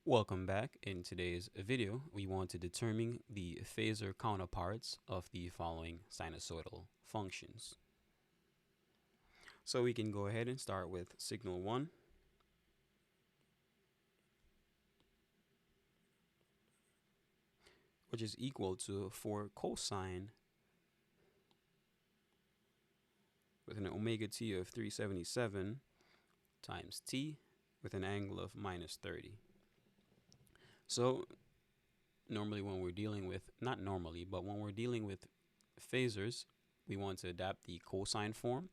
Welcome back. In today's video, we want to determine the phasor counterparts of the following sinusoidal functions. So we can go ahead and start with signal 1, which is equal to 4 cosine with an omega t of 377 times t with an angle of minus 30. So normally when we're dealing with, not normally, but when we're dealing with phasors, we want to adapt the cosine form,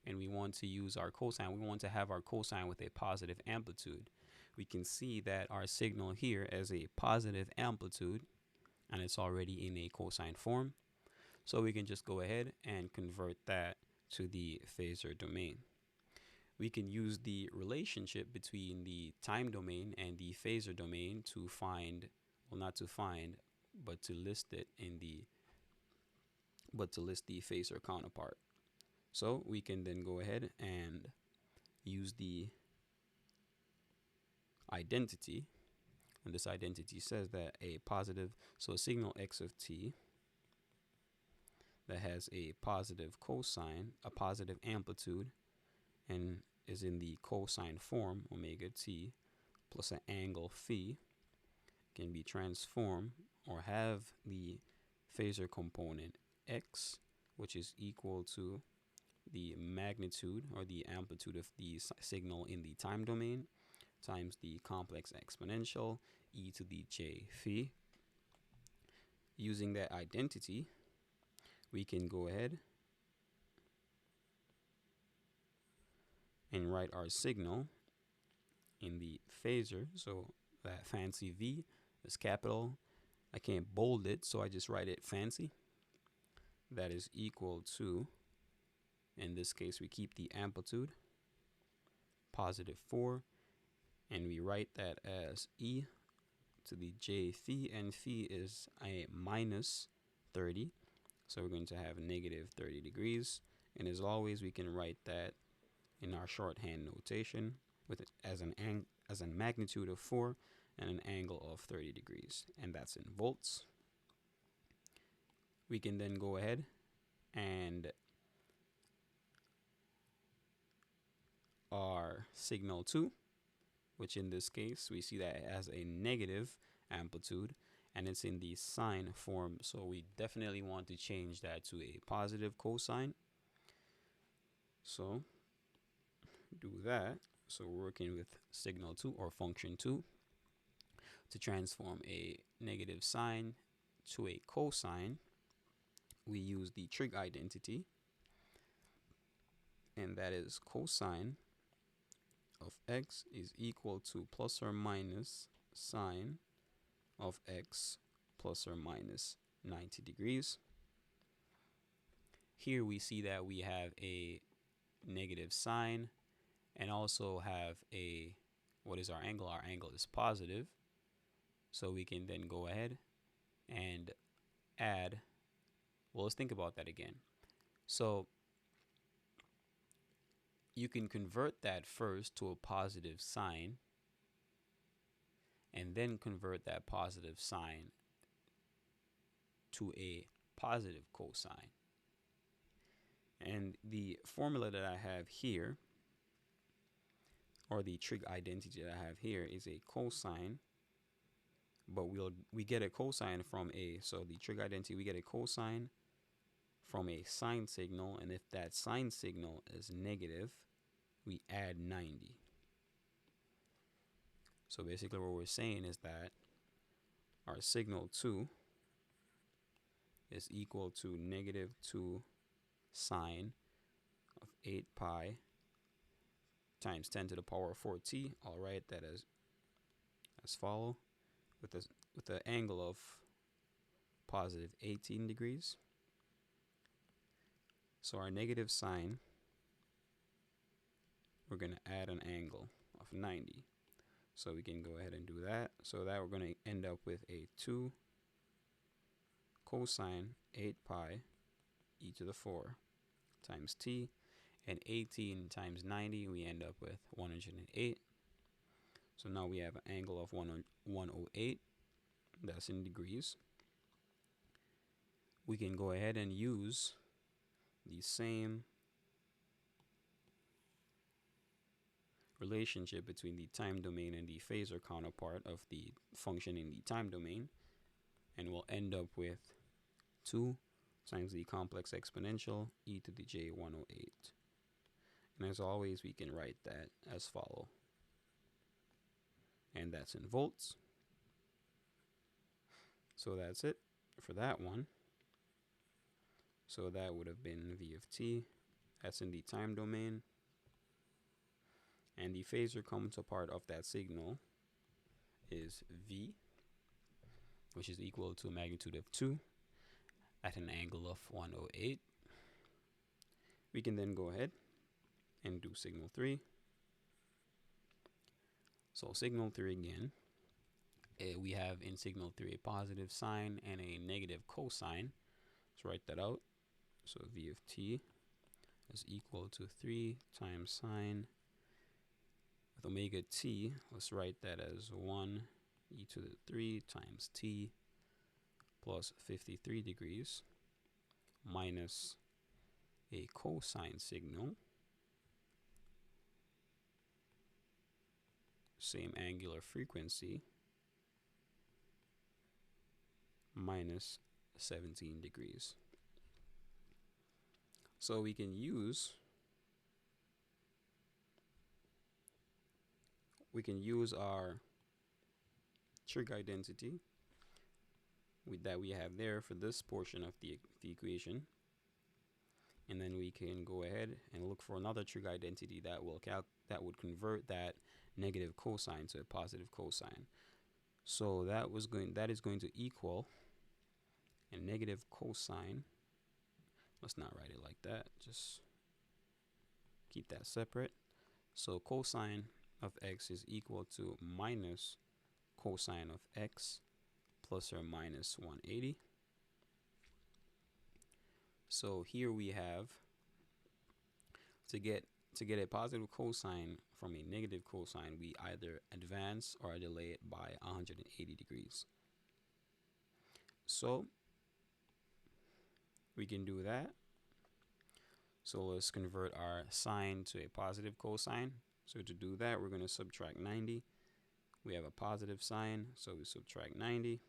and we want to use our cosine. We want to have our cosine with a positive amplitude. We can see that our signal here has a positive amplitude, and it's already in a cosine form. So we can just go ahead and convert that to the phasor domain. We can use the relationship between the time domain and the phasor domain to find, well, not to find, but to list it in the, list the phasor counterpart. So we can then go ahead and use the identity, and this identity says that a positive, so a signal x of t that has a positive cosine, a positive amplitude, and is in the cosine form, omega t plus an angle phi, can be transformed or have the phasor component x, which is equal to the magnitude or the amplitude of the signal in the time domain times the complex exponential e to the j phi. Using that identity, we can go ahead and write our signal in the phasor. So that fancy V is capital. I can't bold it, so I just write it fancy. That is equal to, in this case, we keep the amplitude, positive 4, and we write that as e to the j phi, and phi is a minus 30. So we're going to have negative 30 degrees. And as always, we can write that in our shorthand notation with it as a magnitude of 4 and an angle of 30 degrees, and that's in volts. We can then go ahead and our signal 2, which in this case we see that it has a negative amplitude and it's in the sine form, so we definitely want to change that to a positive cosine. So do that. So we're working with signal 2 or function 2 to transform a negative sine to a cosine. We use the trig identity, and that is cosine of x is equal to plus or minus sine of x plus or minus 90 degrees. Here we see that we have a negative sine and also have a, what is our angle? Our angle is positive. So we can then go ahead and add, well, let's think about that again. So you can convert that first to a positive sine and then convert that positive sine to a positive cosine. And the formula that I have here, or the trig identity that I have here, is a cosine, but we get a cosine from a, so the trig identity, we get a cosine from a sine signal, and if that sine signal is negative, we add 90. So basically what we're saying is that our signal 2 is equal to negative 2 sine of 8 pi times 10 to the power of 4t. I'll write that as follow, with the angle of positive 18 degrees. So our negative sine, we're going to add an angle of 90. So we can go ahead and do that. So that we're going to end up with a 2 cosine 8 pi e to the 4 times t, and 18 times 90, we end up with 108. So now we have an angle of 108. That's in degrees. We can go ahead and use the same relationship between the time domain and the phasor counterpart of the function in the time domain, and we'll end up with 2 times the complex exponential e to the j 108. And as always, we can write that as follow. And that's in volts. So that's it for that one. So that would have been v of t. That's in the time domain. And the phasor counterpart of that signal is v, which is equal to a magnitude of 2 at an angle of 108. We can then go ahead and do signal 3. So signal 3 again, we have in signal 3 a positive sine and a negative cosine. Let's write that out. So v of t is equal to 3 times sine with omega t. Let's write that as 1 e to the 3 times t plus 53 degrees minus a cosine signal, same angular frequency, minus 17 degrees. So we can use our trig identity that we have there for this portion of the equation, and then we can go ahead and look for another trig identity that would convert that negative cosine to a positive cosine. So that is going to equal a negative cosine. Let's not write it like that, just keep that separate. So cosine of x is equal to minus cosine of x plus or minus 180. So here we have, to get a positive cosine from a negative cosine, we either advance or delay it by 180 degrees. So we can do that. So let's convert our sine to a positive cosine. So to do that, we're going to subtract 90. We have a positive sine, so we subtract 90.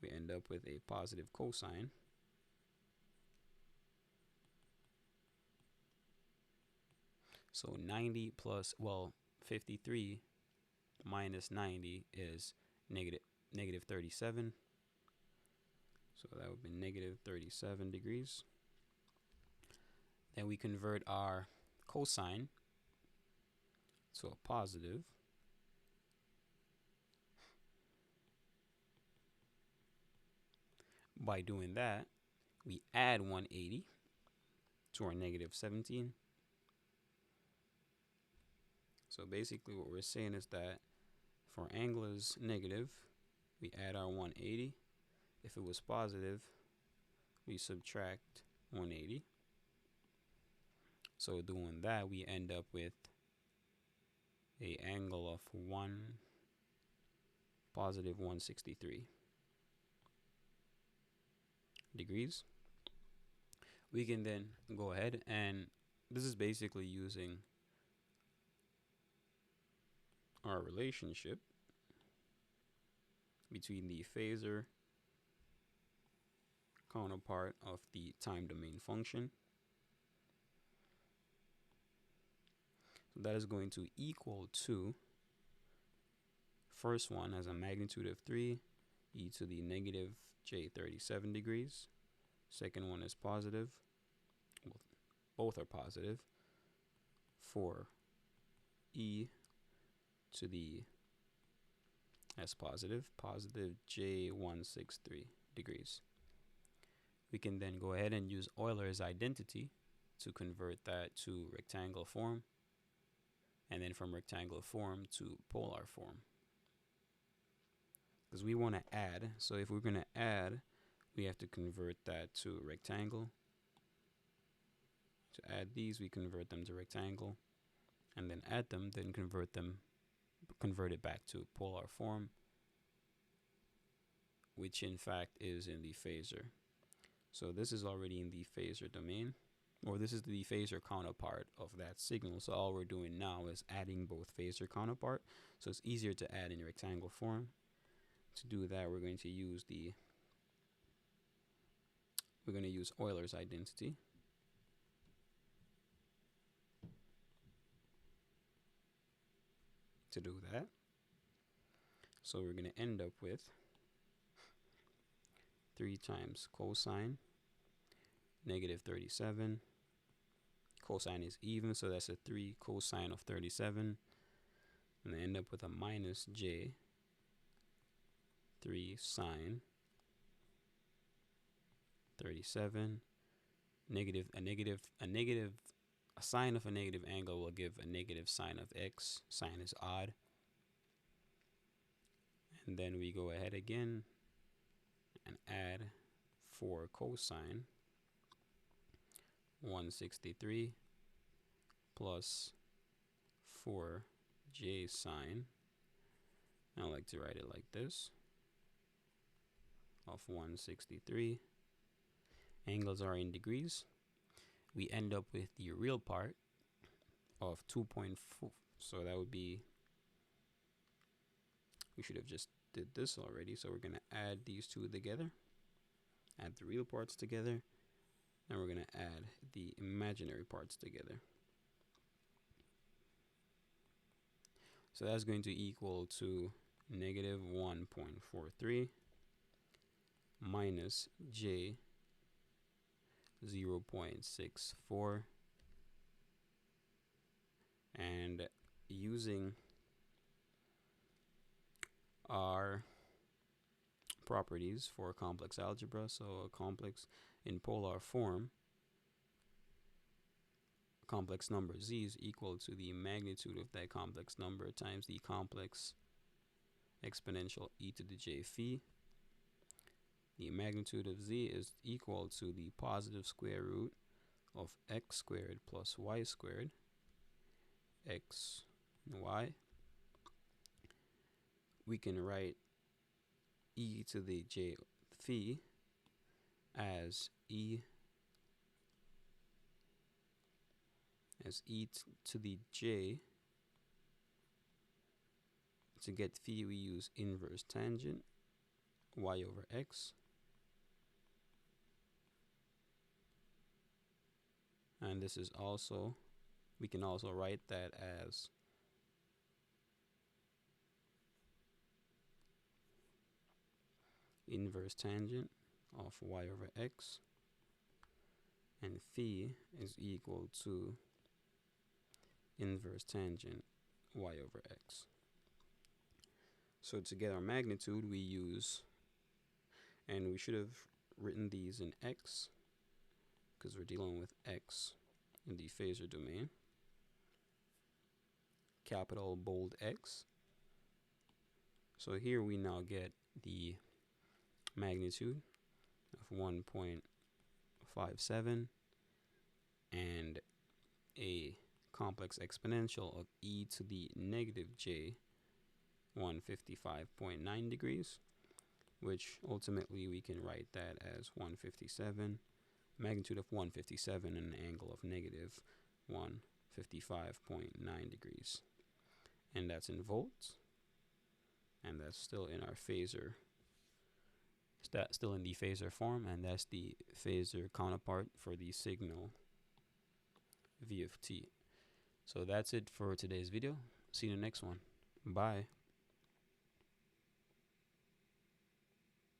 We end up with a positive cosine. So 90 plus, 53 minus 90 is negative 37. So that would be negative 37 degrees. Then we convert our cosine to a positive. By doing that, we add 180 to our negative 17. So basically what we're saying is that for angle is negative, we add our 180. If it was positive, we subtract 180. So doing that, we end up with a angle of positive 163 degrees. We can then go ahead, and this is basically using our relationship between the phasor counterpart of the time domain function. So that is going to equal to, first one has a magnitude of 3 e to the negative j 37 degrees. Second one is positive. Well, both are positive. 4 e to the, that's positive j 163 degrees. We can then go ahead and use Euler's identity to convert that to rectangle form, and then from rectangular form to polar form, because we want to add. So if we're going to add, we have to convert that to rectangle. To add these, we convert them to rectangle, and then add them, then convert it back to polar form, which in fact is in the phasor. So this is already in the phasor domain, or this is the phasor counterpart of that signal. So all we're doing now is adding both phasor counterpart. So it's easier to add in rectangle form. To do that, we're going to use Euler's identity. To do that, so we're going to end up with 3 times cosine negative 37. Cosine is even, so that's a 3 cosine of 37. And I end up with a minus j 3 sine 37. A sine of a negative angle will give a negative sine of x. Sine is odd. And then we go ahead again and add 4 cosine 163 plus 4 j sine. I like to write it like this, of 163. Angles are in degrees. We end up with the real part of 2.4. So that would be, we should have just did this already. So we're going to add these two together, add the real parts together, and we're going to add the imaginary parts together. So that's going to equal to negative 1.43 minus j 0.64, and using our properties for complex algebra, so a complex in polar form, complex number z is equal to the magnitude of that complex number times the complex exponential e to the j phi. The magnitude of z is equal to the positive square root of x squared plus y squared, x and y. We can write e to the j phi as e to the j. To get phi, we use inverse tangent y over x. And this is also, we can also write that as inverse tangent of y over x, and phi is equal to inverse tangent y over x. So to get our magnitude, we use, and we should have written these in x because we're dealing with x in the phasor domain. Capital bold X. So here we now get the magnitude of 1.57 and a complex exponential of e to the negative j 155.9 degrees, which ultimately we can write that as 157, magnitude of 157 and an angle of negative 155.9 degrees. And that's in volts, and that's still in our phasor. That's still in the phasor form, and that's the phasor counterpart for the signal v of t. So that's it for today's video. See you in the next one. Bye.